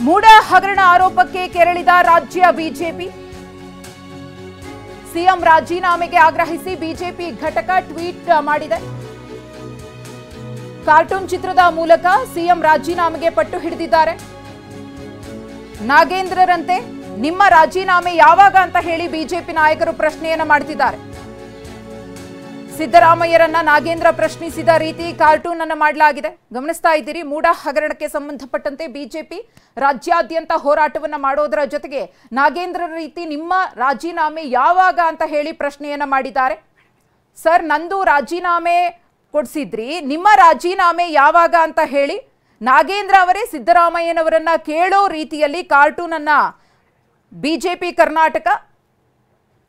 ಮೂಡ ಹಗರಣ ಆರೋಪಕ್ಕೆ ಕೆರಳಿದ ರಾಜ್ಯ ಬಿಜೆಪಿ. ಸಿಎಂ ರಾಜೀನಾಮೆಗೆ ಆಗ್ರಹಿಸಿ ಬಿಜೆಪಿ ಘಟಕ ಟ್ವೀಟ್ ಮಾಡಿದೆ. ಕಾರ್ಟೂನ್ ಚಿತ್ರದ ಮೂಲಕ ಸಿಎಂ ರಾಜೀನಾಮೆಗೆ ಪಟ್ಟು ಹಿಡಿದಿದ್ದಾರೆ. ನಾಗೇಂದ್ರರಂತೆ ನಿಮ್ಮ ರಾಜೀನಾಮೆ ಯಾವಾಗ ಅಂತ ಹೇಳಿ ಬಿಜೆಪಿ ನಾಯಕರು ಪ್ರಶ್ನೆಯನ್ನ ಮಾಡ್ತಿದ್ದಾರೆ. ಸಿದ್ದರಾಮಯ್ಯರನ್ನ ನಾಗೇಂದ್ರ ಪ್ರಶ್ನಿಸಿದ ರೀತಿ ಕಾರ್ಟೂನ್ ಅನ್ನು ಮಾಡಲಾಗಿದೆ. ಗಮನಿಸ್ತಾ ಇದ್ದೀರಿ. ಮೂಡ ಹಗರಣಕ್ಕೆ ಸಂಬಂಧಪಟ್ಟಂತೆ ಬಿಜೆಪಿ ರಾಜ್ಯಾದ್ಯಂತ ಹೋರಾಟವನ್ನ ಮಾಡೋದರ ಜೊತೆಗೆ ನಾಗೇಂದ್ರ ರೀತಿ ನಿಮ್ಮ ರಾಜೀನಾಮೆ ಯಾವಾಗ ಅಂತ ಹೇಳಿ ಪ್ರಶ್ನೆಯನ್ನ ಮಾಡಿದ್ದಾರೆ. ಸರ್, ನಂದು ರಾಜೀನಾಮೆ ಕೊಡಿಸಿದ್ರಿ, ನಿಮ್ಮ ರಾಜೀನಾಮೆ ಯಾವಾಗ ಅಂತ ಹೇಳಿ ನಾಗೇಂದ್ರ ಅವರೇ ಸಿದ್ದರಾಮಯ್ಯನವರನ್ನ ಕೇಳೋ ರೀತಿಯಲ್ಲಿ ಕಾರ್ಟೂನ್ ಅನ್ನ ಬಿಜೆಪಿ ಕರ್ನಾಟಕ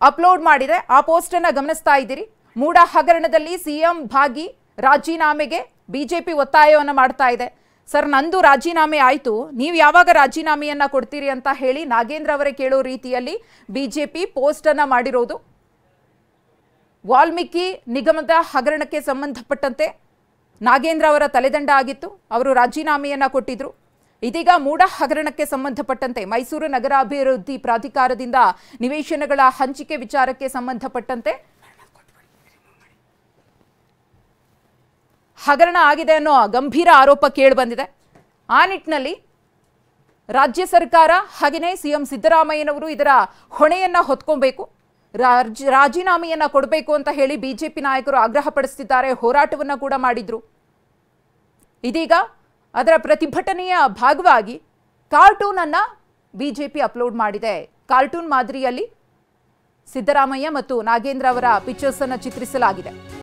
ಅಪ್ಲೋಡ್ ಮಾಡಿದೆ. ಆ ಪೋಸ್ಟ್ ಅನ್ನ ಗಮನಿಸ್ತಾ ಇದ್ದೀರಿ. ಮೂಡ ಹಗರಣದಲ್ಲಿ ಸಿಎಂ ಭಾಗಿ, ರಾಜೀನಾಮೆಗೆ ಬಿಜೆಪಿ ಒತ್ತಾಯವನ್ನು ಮಾಡ್ತಾ ಇದೆ. ಸರ್, ನಂದು ರಾಜೀನಾಮೆ ಆಯಿತು, ನೀವು ಯಾವಾಗ ರಾಜೀನಾಮೆಯನ್ನ ಕೊಡ್ತೀರಿ ಅಂತ ಹೇಳಿ ನಾಗೇಂದ್ರ ಅವರೇ ಕೇಳೋ ರೀತಿಯಲ್ಲಿ ಬಿಜೆಪಿ ಪೋಸ್ಟ್ ಅನ್ನ ಮಾಡಿರೋದು. ವಾಲ್ಮೀಕಿ ನಿಗಮದ ಹಗರಣಕ್ಕೆ ಸಂಬಂಧಪಟ್ಟಂತೆ ನಾಗೇಂದ್ರ ಅವರ ತಲೆದಂಡ ಆಗಿತ್ತು. ಅವರು ರಾಜೀನಾಮೆಯನ್ನ ಕೊಟ್ಟಿದ್ರು. ಇದೀಗ ಮೂಡ ಹಗರಣಕ್ಕೆ ಸಂಬಂಧಪಟ್ಟಂತೆ ಮೈಸೂರು ನಗರಾಭಿವೃದ್ಧಿ ಪ್ರಾಧಿಕಾರದಿಂದ ನಿವೇಶನಗಳ ಹಂಚಿಕೆ ವಿಚಾರಕ್ಕೆ ಸಂಬಂಧಪಟ್ಟಂತೆ ಹಗರಣ ಆಗಿದೆ ಅನ್ನೋ ಗಂಭೀರ ಆರೋಪ ಕೇಳಿಬಂದಿದೆ. ಆ ನಿಟ್ಟಿನಲ್ಲಿ ರಾಜ್ಯ ಸರ್ಕಾರ ಹಾಗೆಯೇ ಸಿಎಂ ಸಿದ್ದರಾಮಯ್ಯನವರು ಇದರ ಹೊಣೆಯನ್ನ ಹೊತ್ಕೊಬೇಕು, ರಾಜೀನಾಮೆಯನ್ನ ಕೊಡಬೇಕು ಅಂತ ಹೇಳಿ ಬಿಜೆಪಿ ನಾಯಕರು ಆಗ್ರಹ ಪಡಿಸುತ್ತಿದ್ದಾರೆ. ಹೋರಾಟವನ್ನ ಕೂಡ ಮಾಡಿದ್ರು. ಇದೀಗ ಅದರ ಪ್ರತಿಭಟನೆಯ ಭಾಗವಾಗಿ ಕಾರ್ಟೂನ್ ಅನ್ನ ಬಿಜೆಪಿ ಅಪ್ಲೋಡ್ ಮಾಡಿದೆ. ಕಾರ್ಟೂನ್ ಮಾದರಿಯಲ್ಲಿ ಸಿದ್ದರಾಮಯ್ಯ ಮತ್ತು ನಾಗೇಂದ್ರ ಅವರ ಪಿಕ್ಚರ್ಸ್ ಅನ್ನು ಚಿತ್ರಿಸಲಾಗಿದೆ.